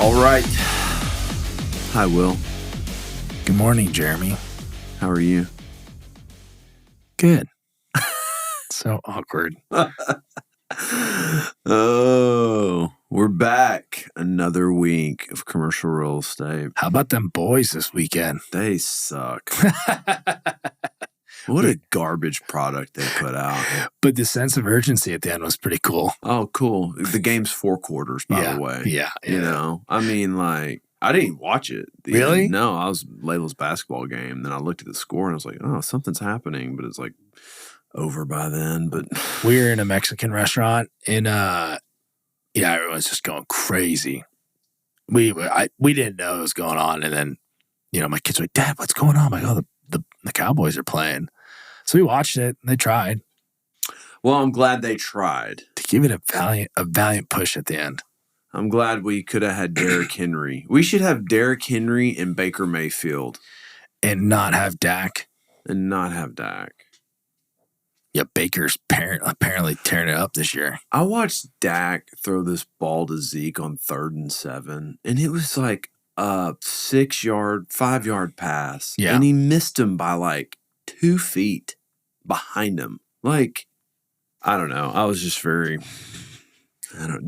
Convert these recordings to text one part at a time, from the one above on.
All right. Hi, Will. Good morning, Jeremy. How are you? Good. So awkward. Oh, we're back. Another week of commercial real estate. How about them boys this weekend? They suck. What a garbage product they put out. But the sense of urgency at the end was pretty cool. Oh, cool. The game's 4 quarters, by the way. Yeah. You know, I mean, like, I didn't even watch it. Really? No, I was Layla's basketball game. Then I looked at the score and I was like, oh, something's happening. But it's like over by then. But we were in a Mexican restaurant and everyone's just going crazy. We didn't know what was going on. And then, my kids were like, Dad, what's going on? I'm like, oh, the Cowboys are playing. So we watched it and they tried. Well, I'm glad they tried. To give it a valiant push at the end. I'm glad we could have had Derrick Henry. We should have Derrick Henry and Baker Mayfield. And not have Dak. Yeah, Baker's apparently tearing it up this year. I watched Dak throw this ball to Zeke on 3rd and 7, and it was like a 5-yard pass. Yeah. And he missed him by like 2 feet behind him. Like, I don't know. I was just very,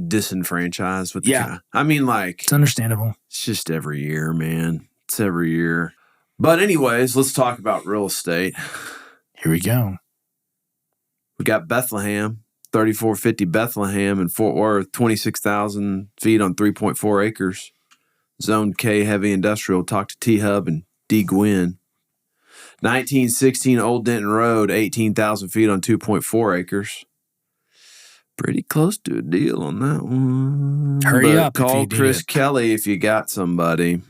disenfranchised with the guy. I mean, like, it's understandable. It's just every year, man. It's every year. But anyways, let's talk about real estate. Here we go. We got Bethlehem, 3450 Bethlehem in Fort Worth, 26,000 feet on 3.4 acres. Zone K heavy industrial. Talk to T-Hub and D. Gwynn. 1916 Old Denton Road, 18,000 feet on 2.4 acres. Pretty close to a deal on that one. Hurry up. Call Chris Kelly if you got somebody.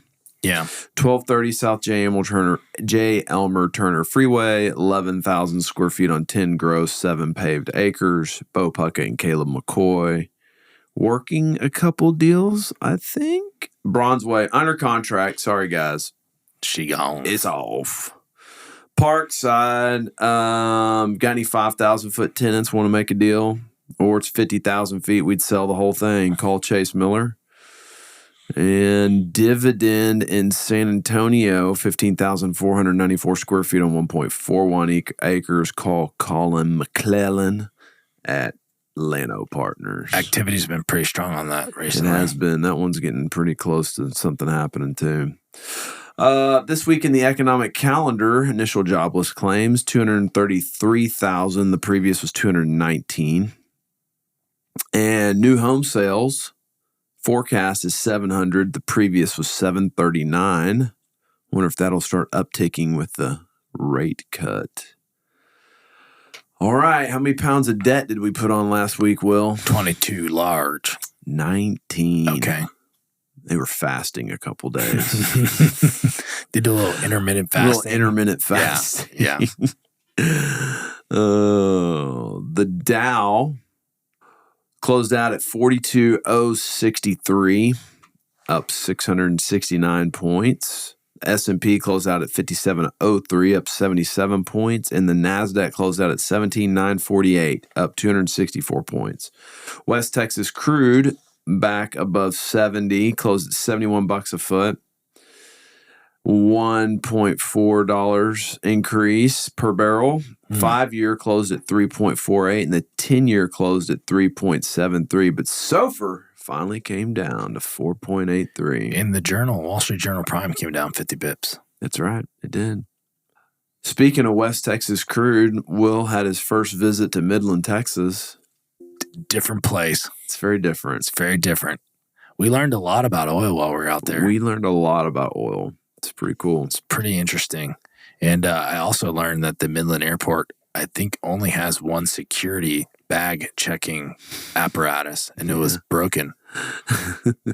Yeah. 1230 South J. Elmer Turner Freeway, 11,000 square feet on 10 gross, 7 paved acres. Bo Puckett and Caleb McCoy working a couple deals, I think. Bronzeway under contract. Sorry, guys. She gone. It's off. Parkside, got any 5,000 foot tenants want to make a deal? Or it's 50,000 feet, we'd sell the whole thing. Call Chase Miller. And Dividend in San Antonio, 15,494 square feet on 1.41 acres. Call Colin McClellan at Lano Partners. Activity's been pretty strong on that recently. It has been. That one's getting pretty close to something happening too. This week in the economic calendar, initial jobless claims, 233,000. The previous was 219. And new home sales forecast is 700. The previous was 739. Wonder if that'll start upticking with the rate cut. All right. How many pounds of debt did we put on last week, Will? 22 large. 19. Okay. They were fasting a couple days. They do a little intermittent fasting. Yeah. The Dow closed out at 42,063, up 669 points. S&P closed out at 57,03, up 77 points. And the NASDAQ closed out at 17,948, up 264 points. West Texas crude back above 70, closed at $71 a foot. $1.4 increase per barrel. 5-year closed at 3.48, and the 10-year closed at 3.73. But SOFR finally came down to 4.83. In the Journal, Wall Street Journal Prime came down 50 bips. That's right, it did. Speaking of West Texas crude, Will had his first visit to Midland, Texas. Different place. It's very different. It's very different. We learned a lot about oil while we were out there. We learned a lot about oil. It's pretty cool. It's pretty interesting. And I also learned that the Midland Airport, I think, only has one security bag checking apparatus, and it was broken.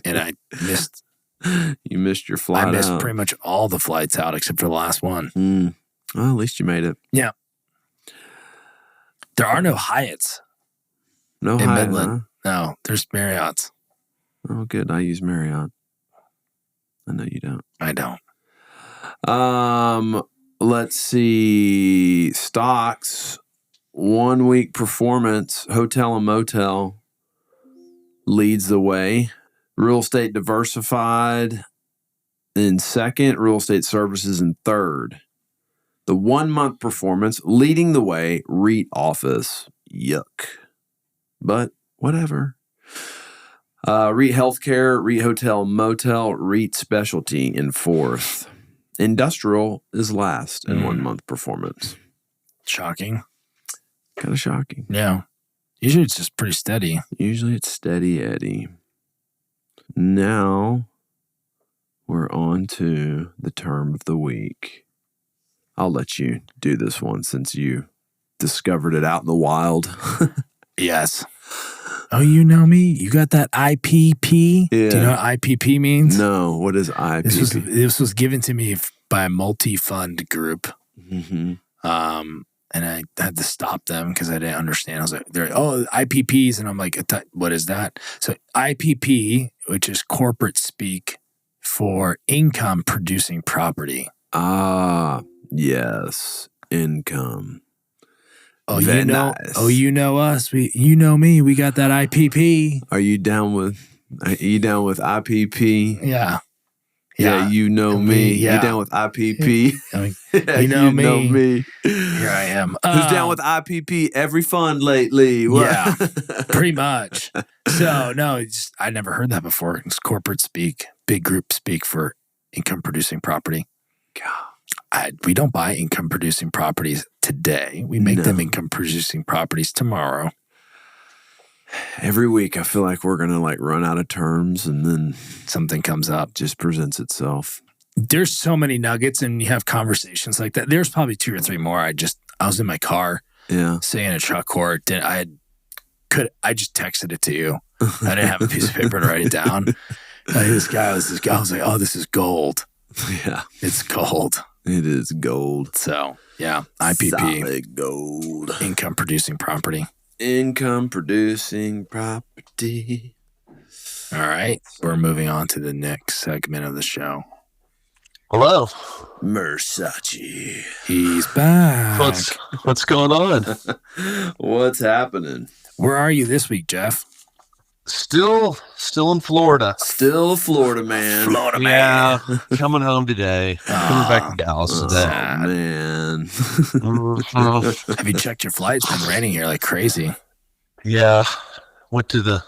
And I missed. You missed your flight. I missed pretty much all the flights out except for the last one. Well, at least you made it. Yeah. There are no Hyatts. No in Hyatt, Midland. huh? No, there's Marriott's. Oh, good. I use Marriott. I know you don't. I don't. Let's see. Stocks, 1 week performance, hotel and motel leads the way. Real estate diversified in second. Real estate services in third. The 1 month performance leading the way, REIT office. Yuck. But whatever. REIT healthcare, REIT hotel motel, REIT specialty in fourth. Industrial is last in 1 month performance. Shocking. Kind of shocking. Yeah. Usually it's just pretty steady. Usually it's steady Eddie. Now we're on to the term of the week. I'll let you do this one since you discovered it out in the wild. Yes. Oh, you know me? You got that IPP? Yeah. Do you know what IPP means? No, what is IPP? This was given to me by a multi-fund group. Mm-hmm. And I had to stop them because I didn't understand. I was like, they're like, oh, IPPs. And I'm like, what is that? So IPP, which is corporate speak for income producing property. Ah, yes. Income. Oh, Very you know, nice. oh, you know us. You know me. We got that IPP. Are you down with IPP? Yeah. Yeah, you know me. Yeah. You down with IPP? You know me. Know me. Here I am. Who's down with IPP? Every fund lately. What? Yeah, pretty much. So no, I never heard that before. It's corporate speak, big group speak for income producing property. God. We don't buy income producing properties today. We make them income producing properties tomorrow. Every week I feel like we're going to run out of terms and then something comes up, just presents itself. There's so many nuggets and you have conversations like that. There's probably 2 or 3 more. I was in my car, sitting in a truck court. I just texted it to you. I didn't have a piece of paper to write it down. This guy was like, oh, this is gold. Yeah. It's gold. It is gold. So yeah, IPP. Solid gold. Income producing property. Income producing property. All right. We're moving on to the next segment of the show. Hello. Mercer. He's back. What's going on? What's happening? Where are you this week, Jeff? Still in Florida. Still a Florida man. Florida man. Yeah, coming home today. Coming back to Dallas today. Oh, man. Have you checked your flight? It's been raining here like crazy. Yeah. Went to the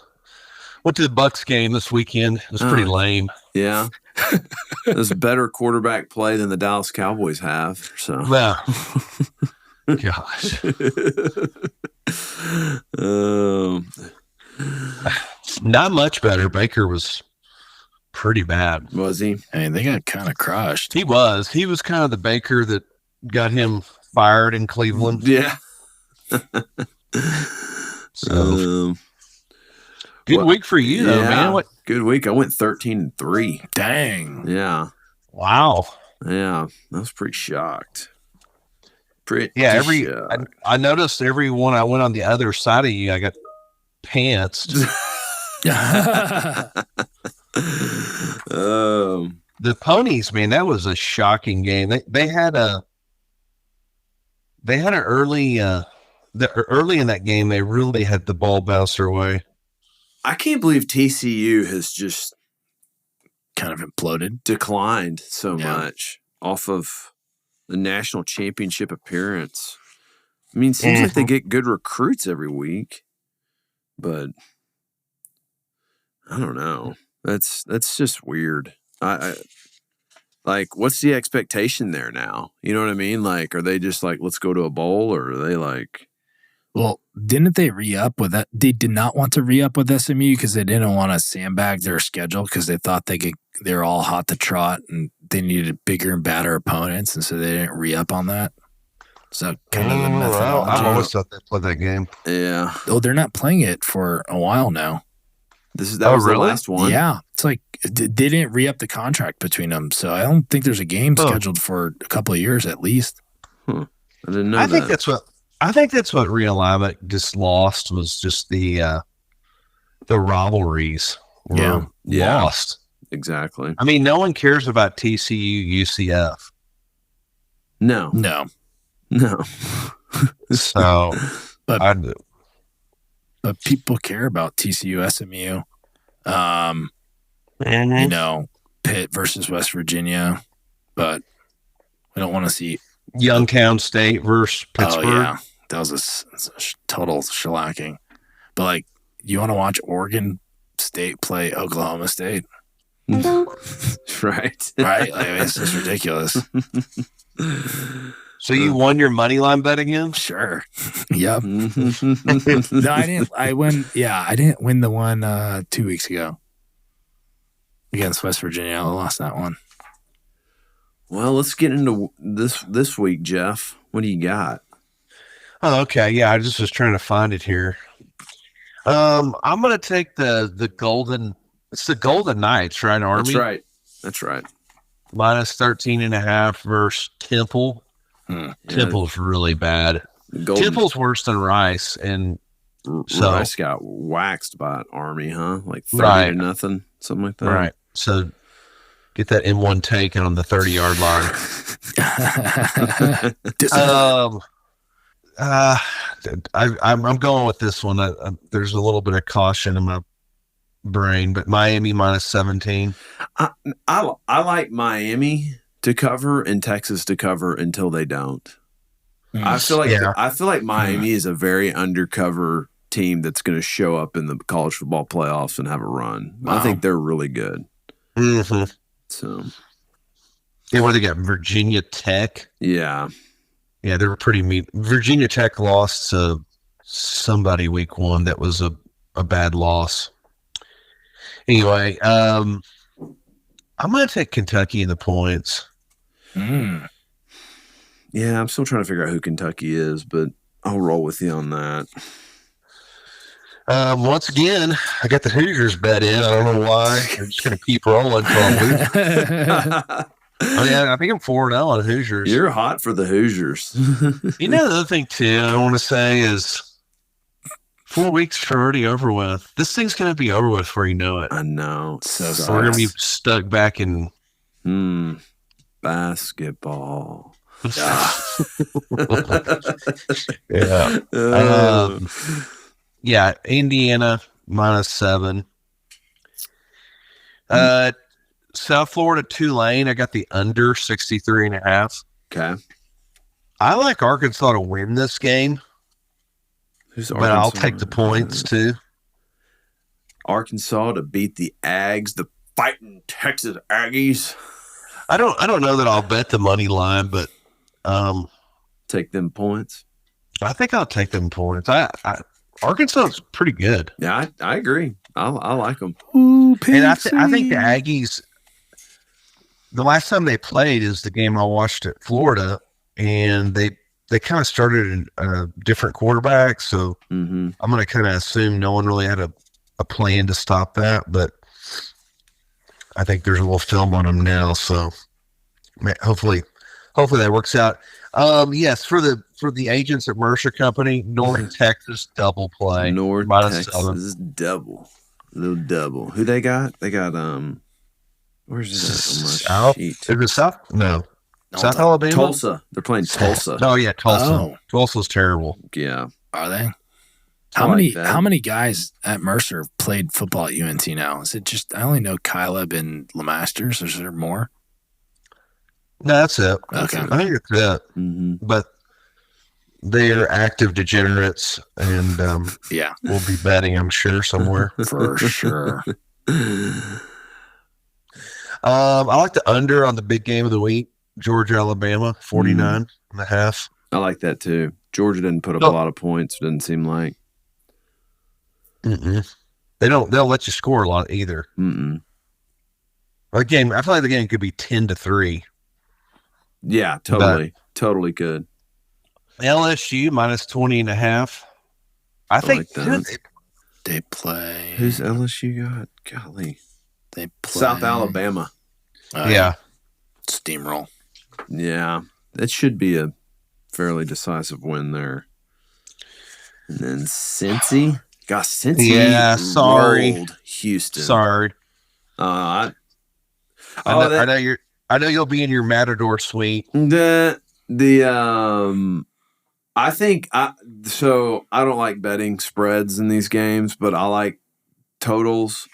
Bucks game this weekend. It was pretty lame. Yeah. There's better quarterback play than the Dallas Cowboys have. So. Well, gosh. Not much better. Baker was pretty bad. Was he? I mean, they got kind of crushed. He was. He was kind of the Baker that got him fired in Cleveland. Yeah. So good week for you, though, man. Good week. I went 13-3. Dang. Yeah. Wow. Yeah. I was pretty shocked. I noticed every one I went on the other side of you, I got pantsed. The Ponies, man, that was a shocking game. They had an early early in that game. They really had the ball bounce their way. I can't believe TCU has just kind of imploded, declined so much off of the national championship appearance. I mean, it seems like they get good recruits every week, but I don't know. That's just weird. I like, what's the expectation there now? You know what I mean? Like, are they just like, let's go to a bowl, or are they like? Well, didn't they re-up with that? They did not want to re-up with SMU because they didn't want to sandbag their schedule because they thought they're all hot to trot and they needed bigger and badder opponents, and so they didn't re-up on that. So kind of the methodology. I always thought they played that game. Yeah. Oh, they're not playing it for a while now. That was really? The last one. Yeah, it's like they didn't re-up the contract between them, so I don't think there's a game scheduled for a couple of years at least. I didn't know. I think that's what realignment just lost was just the rivalries were lost. Exactly. I mean, no one cares about TCU UCF. No. So, but people care about TCU SMU. Pitt versus West Virginia, but we don't want to see Youngstown State versus Pittsburgh. Oh yeah, that was a total shellacking. But like, you want to watch Oregon State play Oklahoma State? Right. Right? Like, it's just ridiculous. So you won your money line bet again? Sure. Yep. No, I didn't. I didn't win the one 2 weeks ago against West Virginia. I lost that one. Well, let's get into this week, Jeff. What do you got? Oh, okay. Yeah, I just was trying to find it here. I'm going to take the Golden. It's the Golden Knights, right, Army? That's right. Minus 13.5 versus Temple. Temple's really bad. Temple's worse than Rice, and so Rice got waxed by Army, huh? Like 30-0, something like that. Right. So get that M1 taken on the 30-yard line. I'm going with this one. There's a little bit of caution in my brain, but Miami minus 17. I like Miami to cover and Texas to cover until they don't. I feel like Miami is a very undercover team that's going to show up in the college football playoffs and have a run. Wow. I think they're really good. Mm-hmm. So, yeah, what do they got? Virginia Tech. Yeah, they were pretty mean. Virginia Tech lost to somebody week 1. That was a bad loss. Anyway, I'm going to take Kentucky in the points. Yeah, I'm still trying to figure out who Kentucky is, but I'll roll with you on that. Once again, I got the Hoosiers bet in. I don't know why. I'm just going to keep rolling until I lose. I think I'm 4-0 on Hoosiers. You're hot for the Hoosiers. The other thing, too, I want to say is 4 weeks are already over with. This thing's going to be over with before you know it. I know. So we're going to be stuck back in basketball. Yeah. Indiana minus 7. South Florida Tulane. I got the under 63.5. Okay. I like Arkansas to win this game. But I'll take the points too. Arkansas to beat the Ags, the fighting Texas Aggies. I don't know that I'll bet the money line, but take them points. I think I'll take them points. Arkansas is pretty good. Yeah, I agree. I like them. Ooh, and I think the Aggies. The last time they played is the game I watched at Florida, and they kind of started a different quarterback. So I'm going to kind of assume no one really had a plan to stop that, but I think there's a little film on them now. So hopefully that works out. Yes, for the agents at Mercer Company, North Texas double play. North Texas double. Little double. Who they got? They got where's it on my sheet? Is it South? No. South Alabama? Tulsa. They're playing Tulsa. Oh yeah, Tulsa. Oh. Tulsa's terrible. Yeah. Are they? How many guys at Mercer played football at UNT now? Is it just I only know Caleb and Lemasters, or is there more? No, that's it. Okay. I think it's it. But they are active degenerates, and we'll be betting, I'm sure, somewhere. For sure. I like the under on the big game of the week, Georgia, Alabama, 49.5. I like that too. Georgia didn't put up a lot of points, didn't seem like. They don't. They'll let you score a lot either. Again, I feel like the game could be 10-3. Yeah, totally good. LSU minus 20.5. I think they play. Who's LSU got? Golly, they play South Alabama. Yeah, steamroll. Yeah, that should be a fairly decisive win there. And then Cincy. Got Cincy. Yeah, sorry, Houston. Sorry. I know you'll be in your Matador suite. I think I don't like betting spreads in these games, but I like totals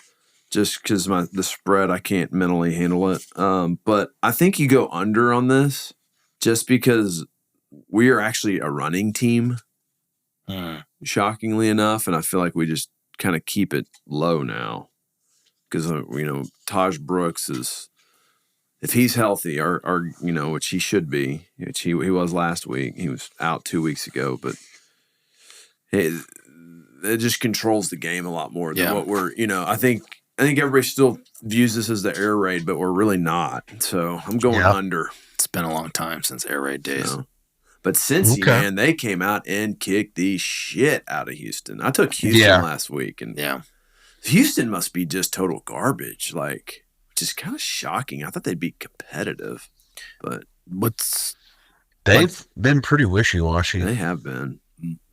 just because the spread, I can't mentally handle it. But I think you go under on this just because we are actually a running team, shockingly enough, and I feel like we just kind of keep it low now because Taj Brooks is, if he's healthy, or which he should be, which he was last week. He was out 2 weeks ago, but it just controls the game a lot more than what we're. I think everybody still views this as the air raid, but we're really not. So I'm going under. It's been a long time since air raid days. So, but Cincy, man, they came out and kicked the shit out of Houston. I took Houston last week, and Houston must be just total garbage, which is kind of shocking. I thought they'd be competitive, but they've been pretty wishy-washy. They have been.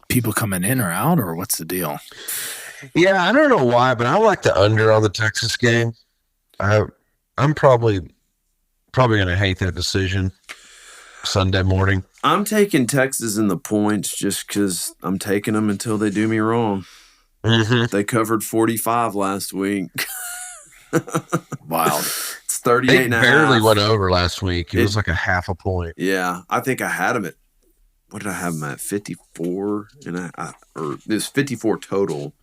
People coming in or out, or what's the deal? Yeah, I don't know why, but I like the under on the Texas game. I'm probably going to hate that decision Sunday morning. I'm taking Texas in the points just because I'm taking them until they do me wrong. Mm-hmm. They covered 45 last week. Wow. It's 38 and a half. They barely went over last week. It was like a half a point. Yeah, I think I had them at, what did I have them at? 54, or it was 54 total.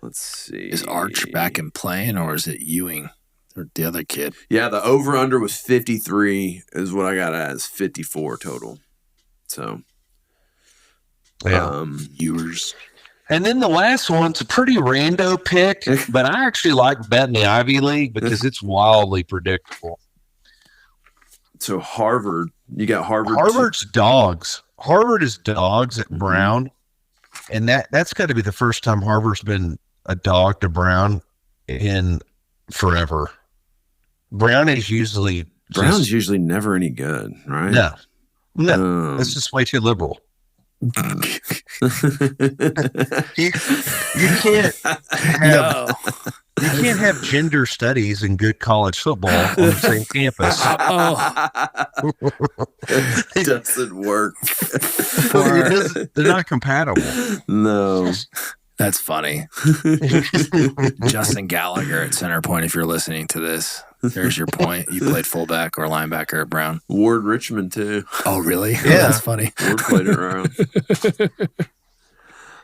Let's see. Is Arch back in playing, or is it Ewing or the other kid? Yeah, the over-under was 53 is what I got as 54 total. So, Ewers. And then the last one's a pretty rando pick, but I actually like betting the Ivy League because it's wildly predictable. So Harvard, you got Harvard. Harvard's dogs. Harvard is dogs at Brown, and that's got to be the first time Harvard's been a dog to Brown in forever. Brown's usually never any good, right? No, it's just way too liberal. You can't have gender studies and good college football on the same campus. It doesn't work. They're not compatible. No. That's funny. Justin Gallagher at center point, if you're listening to this. There's your point. You played fullback or linebacker at Brown. Ward Richmond, too. Oh, really? Yeah. That's funny. Ward played it around.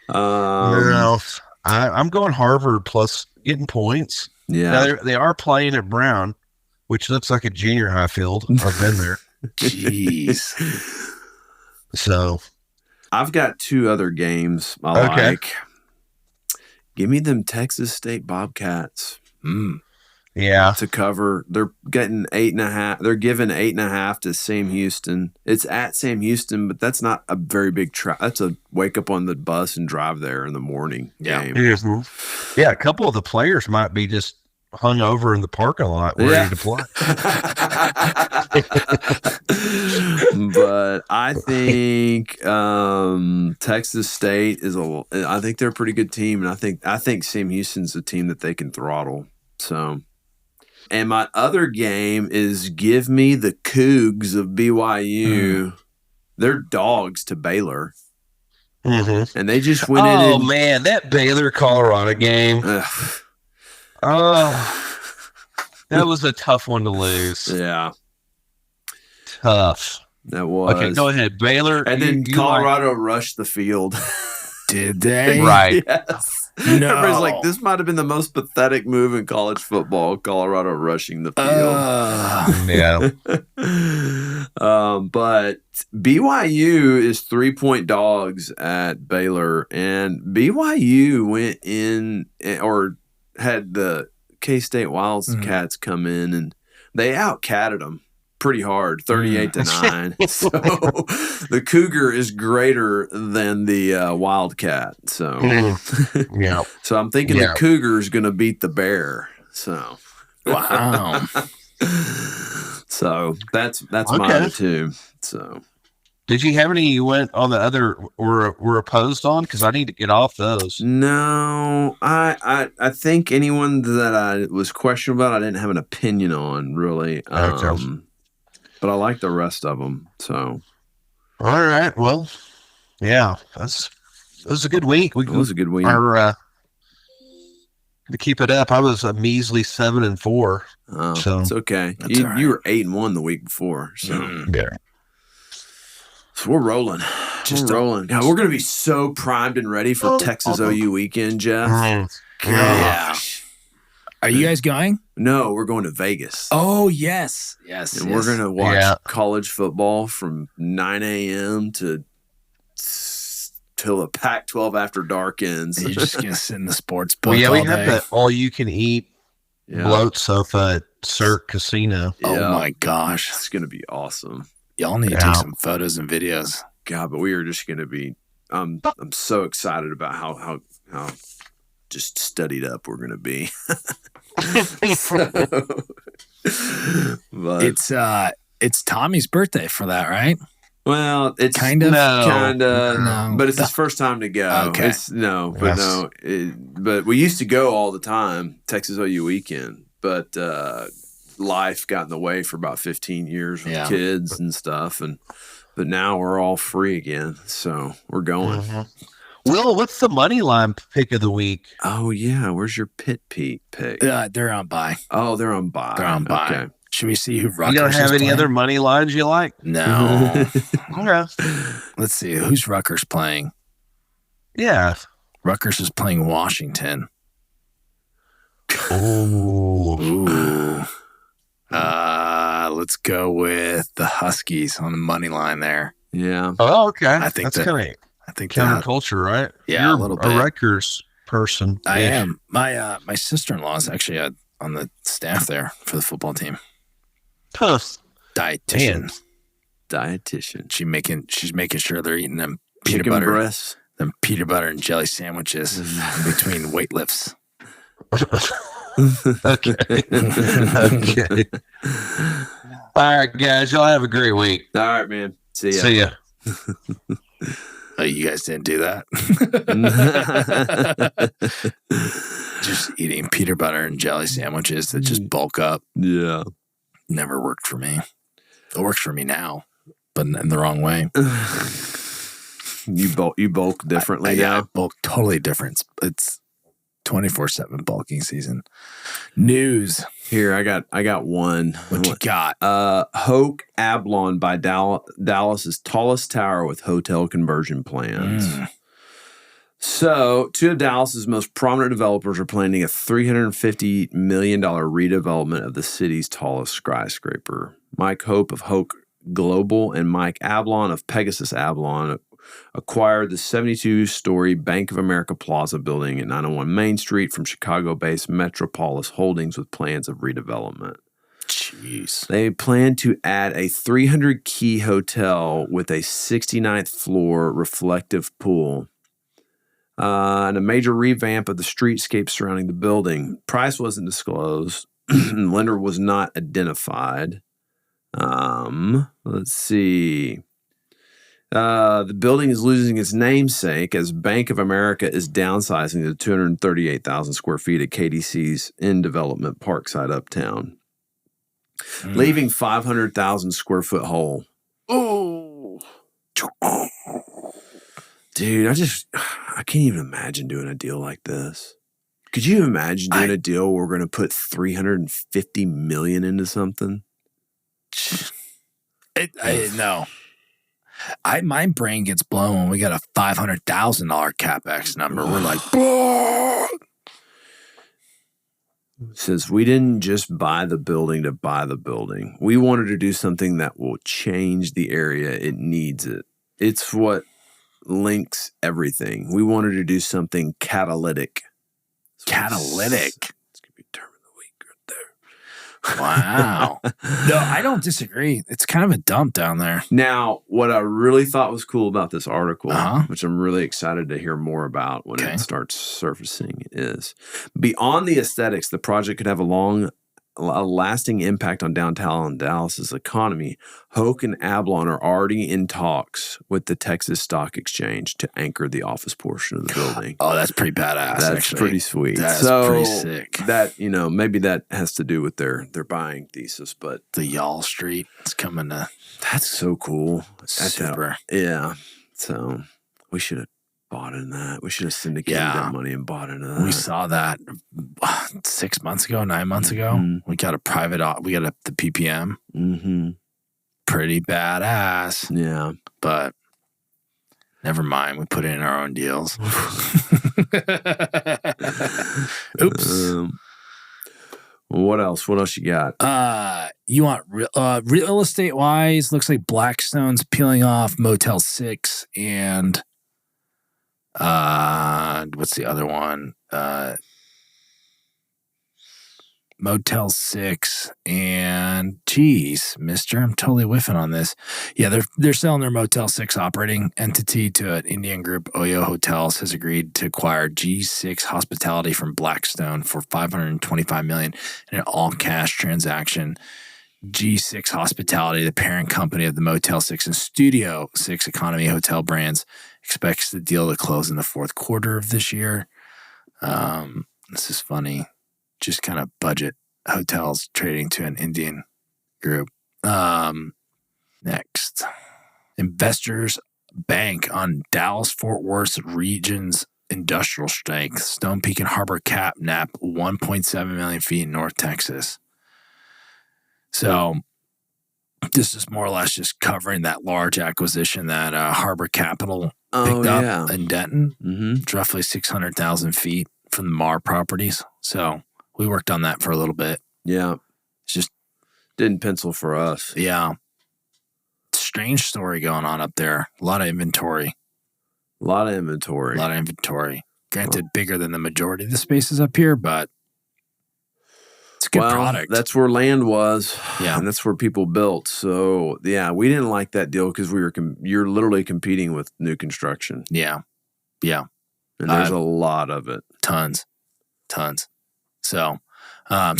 No, I'm going Harvard plus getting points. Yeah. Now, they are playing at Brown, which looks like a junior high field. I've been there. Jeez. So I've got two other games I like. Give me them Texas State Bobcats. Yeah. To cover. They're getting 8.5. They're giving 8.5 to Sam Houston. It's at Sam Houston, but that's not a very big that's a wake up on the bus and drive there in the morning game. Yeah, a couple of the players might be just hung over in the parking lot ready to play. But I think Texas State I think they're a pretty good team, and I think Sam Houston's a team that they can throttle. So, and my other game is give me the Cougs of BYU. They're dogs to Baylor. And they just went in. Oh, man, that Baylor Colorado game. That was a tough one to lose. Yeah. Tough. That was. Okay, go ahead. Baylor. And then Colorado rushed the field. Did they? Right. Yes. No. Everybody's like, this might have been the most pathetic move in college football, Colorado rushing the field. Yeah. But BYU is 3-point dogs at Baylor, and BYU went in or had the K-State Wildcats come in, and they out-catted them pretty hard, 38-9. So the Cougar is greater than the Wildcat. So Yeah. So I'm thinking the Cougar is going to beat the Bear. So wow. So that's mine too. So did you have any you went on the other were opposed on? Because I need to get off those. no, I think anyone that I was questionable about, I didn't have an opinion on really. But I like the rest of them. So, all right. Well, yeah, it was a good week. It was a good week. to keep it up. I was a measly 7-4. Oh, So it's okay. That's You, all right. you were 8-1 the week before, so. yeah. So we're rolling. Just we're rolling. Yeah, we're going to be so primed and ready for Texas OU weekend, Jeff. Gosh. Are you guys going? No, we're going to Vegas. Oh, yes. Yes. And we're going to watch Yeah. college football from 9 a.m. till the Pac-12 after dark ends. You're just going to sit in the sports book Well, yeah, all we have day. that all-you-can-eat Yeah. bloat sofa at Cirque Casino. Oh, Yeah. my gosh. It's going to be awesome. Y'all need to Yeah. take some photos and videos. God, but we are just going to be. I'm so excited about how just studied up we're going to be. But It's Tommy's birthday for that, right? well, it's Kind of. No. but it's his first time to go. Okay. It's but we used to go all the time, Texas OU weekend. But life got in the way for about 15 years with Yeah. kids and stuff, but now we're all free again, so we're going. Will, what's the money line pick of the week? Oh yeah, where's your Pit Pete pick? They're on bye. Oh, they're on bye. They're on bye. Okay. Should we see who Rutgers You don't have is any playing? other money lines you like? No. Okay. Let's see. Who's Rutgers playing? Yeah. Rutgers is playing Washington. Oh. Ooh. Let's go with the Huskies on the money line there. Yeah. Oh, okay. I think that's that- kind of I think that, counterculture, right? Yeah, You're a little bit. a Rutgers person. I am. My sister-in-law is actually on the staff there for the football team. Huh. Dietitian. Man. Dietitian. She's making sure they're eating them peanut Chicken butter, breasts. them peanut butter and jelly sandwiches in between weight lifts. Okay. Okay. All right, guys. Y'all have a great week. All right, man. See ya. See ya. Oh, you guys didn't do that. Just eating peanut butter and jelly sandwiches that just bulk up. Yeah. Never worked for me. It works for me now, but in the wrong way. You bulk differently Yeah, I now. bulk totally different. It's 24/7 bulking season. News. Here, I got one. What you got? Hoke Ablon by Dallas's tallest tower with hotel conversion plans. So, two of Dallas's most prominent developers are planning a $350 million redevelopment of the city's tallest skyscraper. Mike Hope of Hoke Global and Mike Ablon of Pegasus Ablon acquired the 72-story Bank of America Plaza building at 901 Main Street from Chicago-based Metropolis Holdings with plans of redevelopment. Jeez. They plan to add a 300-key hotel with a 69th floor reflective pool and a major revamp of the streetscape surrounding the building. Price wasn't disclosed. Lender was not identified. Let's see. The building is losing its namesake as Bank of America is downsizing to 238,000 square feet at KDC's in-development Parkside Uptown, leaving 500,000 square foot hole. Oh, dude, I can't even imagine doing a deal like this. Could you imagine doing a deal where we're going to put $350 million into something? No. My brain gets blown when we got a $500,000 capex number. We're like, Says we didn't just buy the building to buy the building. We wanted to do something that will change the area. It needs it. It's what links everything. We wanted to do something catalytic. catalytic. It's gonna be term of the week right there. Wow. No, I don't disagree. It's kind of a dump down there. Now, what I really thought was cool about this article, Uh-huh. which I'm really excited to hear more about when Okay. it starts surfacing, is beyond the aesthetics, the project could have a lasting impact on downtown Dallas's economy. Hoke and Ablon are already in talks with the Texas Stock Exchange to anchor the office portion of the building. Oh, that's pretty badass. That's actually. pretty sweet. That's so pretty sick. That, maybe that has to do with their buying thesis, but The Y'all Street is coming to that's so cool. super. Yeah. So we should have bought in that. We should have syndicated that money and bought into that. We saw that 6 months ago, 9 months ago. We got a we got the PPM. Mm-hmm. Pretty badass. Yeah. But never mind. We put it in our own deals. Oops. What else? What else you got? You want real estate wise? Looks like Blackstone's peeling off Motel 6 and what's the other one? Motel 6 and geez, mister, I'm totally whiffing on this. Yeah, they're selling their Motel 6 operating entity to an Indian group. Oyo Hotels has agreed to acquire G6 Hospitality from Blackstone for $525 million in an all-cash transaction. G6 Hospitality, the parent company of the Motel 6 and Studio 6 economy hotel brands, expects the deal to close in the fourth quarter of this year. This is funny. Just kind of budget hotels trading to an Indian group. Next. Investors bank on Dallas-Fort Worth region's industrial strength. Stone Peak and Harbor Cap nap 1.7 million feet in North Texas. So this is more or less just covering that large acquisition that Harbor Capital picked up in Denton. Mm-hmm. It's roughly 600,000 feet from the Mar properties. So we worked on that for a little bit. Yeah. It's just didn't pencil for us. Yeah. Strange story going on up there. A lot of inventory. Granted, bigger than the majority of the spaces up here, but it's a good product. That's where land was. Yeah. And that's where people built. So, yeah, we didn't like that deal because you're literally competing with new construction. Yeah. Yeah. And there's a lot of it. Tons. So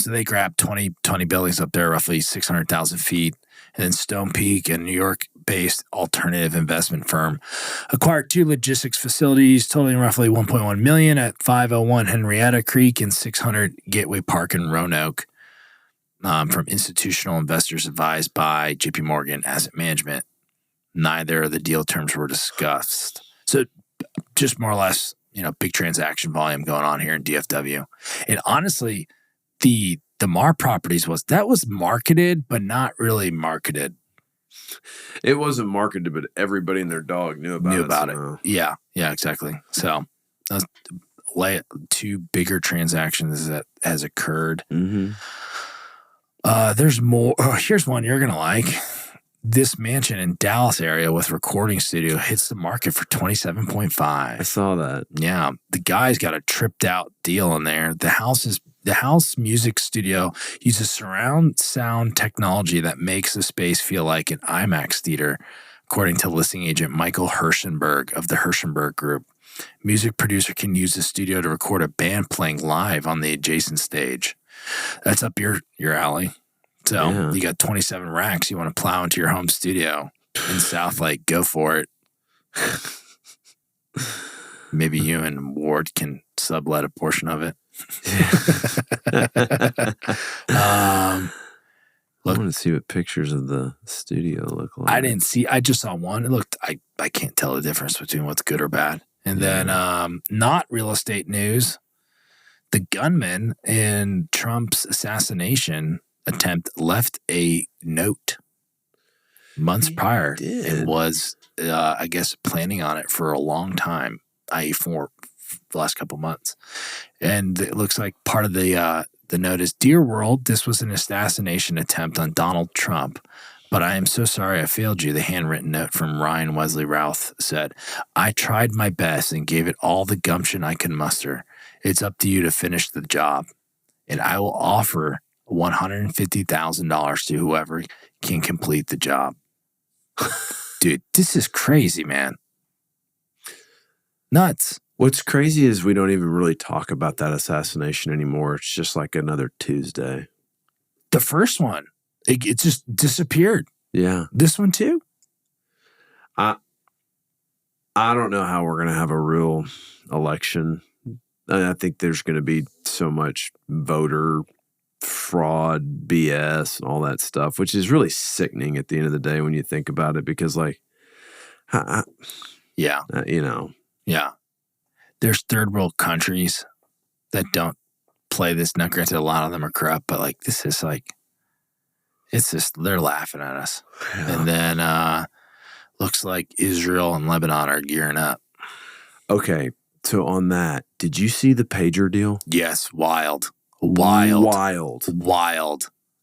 they grabbed 20 buildings up there, roughly 600,000 feet. And then Stone Peak, a New York-based alternative investment firm, acquired 2 logistics facilities totaling roughly $1.1 million at 501 Henrietta Creek and 600 Gateway Park in Roanoke from institutional investors advised by JP Morgan Asset Management. Neither of the deal terms were discussed. So just more or less, big transaction volume going on here in DFW. And honestly, the Mar Properties was marketed, but not really marketed. It wasn't marketed, but everybody and their dog knew about it. Yeah, exactly. So those 2 bigger transactions that has occurred. Mm-hmm. There's more. Here's one you're gonna like. This mansion in Dallas area with recording studio hits the market for $27.5. I saw that. Yeah, the guy's got a tripped out deal in there. The house music studio uses surround sound technology that makes the space feel like an IMAX theater, according to listing agent Michael Hirschenberg of the Hirschenberg Group. Music producer can use the studio to record a band playing live on the adjacent stage. That's up your alley. So You got 27 racks you want to plow into your home studio in South Lake. Go for it. Maybe you and Ward can sublet a portion of it. I want to see what pictures of the studio look like. I didn't see. I just saw one. It looked. I can't tell the difference between what's good or bad. And then not real estate news. The gunman in Trump's assassination attempt left a note months prior and was, I guess, planning on it for a long time, i.e. for the last couple months. And it looks like part of the note is, "Dear world, this was an assassination attempt on Donald Trump, but I am so sorry I failed you." The handwritten note from Ryan Wesley Routh said, "I tried my best and gave it all the gumption I could muster. It's up to you to finish the job, and I will offer $150,000 to whoever can complete the job." Dude, this is crazy, man. Nuts. What's crazy is we don't even really talk about that assassination anymore. It's just like another Tuesday. The first one, it just disappeared. Yeah. This one too? I don't know how we're going to have a real election. I think there's going to be so much voter fraud, BS, and all that stuff, which is really sickening at the end of the day when you think about it, because, like, Yeah. you know. Yeah. there's third world countries that don't play this. Now, granted, a lot of them are corrupt, but like this is like, it's just they're laughing at us. Yeah. And then looks like Israel and Lebanon are gearing up. Okay, so on that, did you see the pager deal? Yes, wild.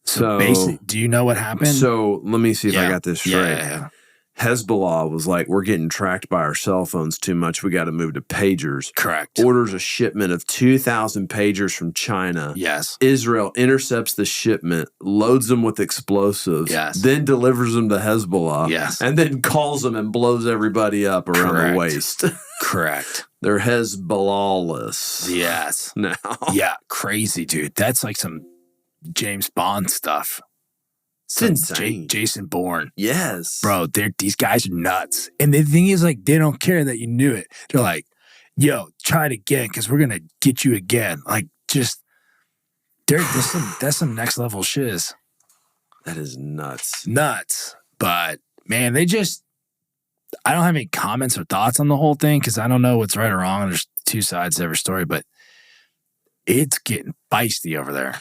So basically, do you know what happened? So let me see if I got this straight. Yeah. Hezbollah was like, we're getting tracked by our cell phones too much. We got to move to pagers. Correct. Orders a shipment of 2,000 pagers from China. Yes. Israel intercepts the shipment, loads them with explosives. Yes. Then delivers them to Hezbollah. Yes. And then calls them and blows everybody up around the waist. Correct. They're Hezbollah-less. Yes. Now. Yeah. Crazy, dude. That's like some James Bond stuff. It's insane. Jason Bourne. Yes. Bro, these guys are nuts. And the thing is, like, they don't care that you knew it. They're like, yo, try it again because we're going to get you again. Like, just, that's some next level shiz. That is nuts. Nuts. But, man, I don't have any comments or thoughts on the whole thing because I don't know what's right or wrong. There's two sides to every story, but it's getting feisty over there.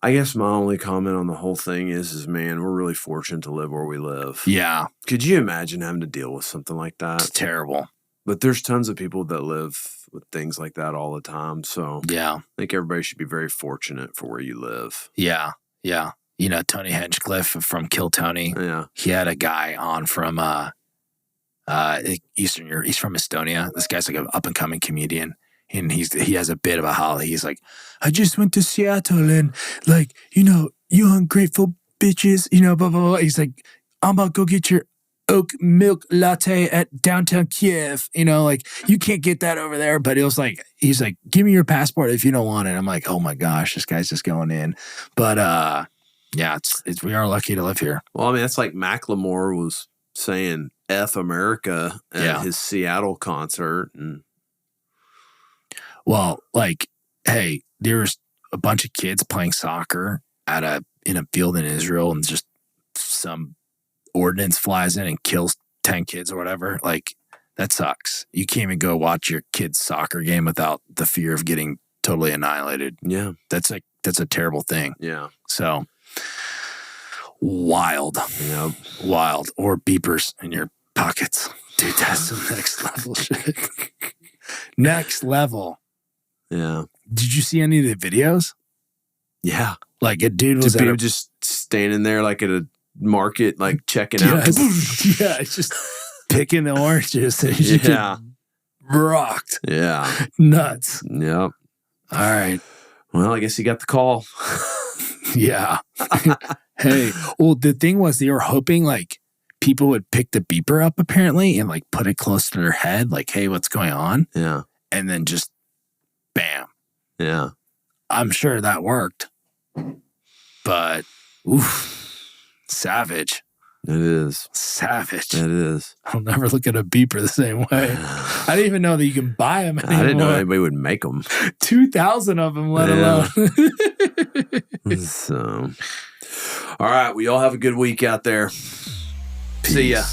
I guess my only comment on the whole thing is man, we're really fortunate to live where we live. Yeah. Could you imagine having to deal with something like that? It's terrible. But there's tons of people that live with things like that all the time. So yeah, I think everybody should be very fortunate for where you live. Yeah. Yeah. You know, Tony Hinchcliffe from Kill Tony. Yeah. He had a guy on from Eastern Europe. He's from Estonia. This guy's like an up and coming comedian. And he has a bit of a howl. He's like, I just went to Seattle and like, you know, you ungrateful bitches, you know, blah, blah, blah. He's like, I'm about to go get your oat milk latte at downtown Kiev. You know, like you can't get that over there. But he's like, give me your passport if you don't want it. I'm like, oh my gosh, this guy's just going in. But yeah, we are lucky to live here. Well, I mean, that's like Macklemore was saying F America at his Seattle concert. And well, like, hey, there's a bunch of kids playing soccer in a field in Israel, and just some ordinance flies in and kills 10 kids or whatever. Like, that sucks. You can't even go watch your kid's soccer game without the fear of getting totally annihilated. Yeah. That's a terrible thing. Yeah. So wild. Yep. Wild. Or beepers in your pockets. Dude, that's some next level shit. Next level. Yeah. Did you see any of the videos? Yeah. Like a dude was just standing there like at a market, like checking out. Yeah, it's just picking the oranges. Yeah. Rocked. Yeah. Nuts. Yep. All right. Well, I guess he got the call. Yeah. Hey, well, the thing was they were hoping like people would pick the beeper up apparently and like put it close to their head. Like, hey, what's going on? Yeah. And then just bam. Yeah. I'm sure that worked. But, oof, savage. It is. Savage. It is. I'll never look at a beeper the same way. I didn't even know that you can buy them anymore. I didn't know anybody would make them. 2,000 of them, let alone. So, all right. We all have a good week out there. See ya.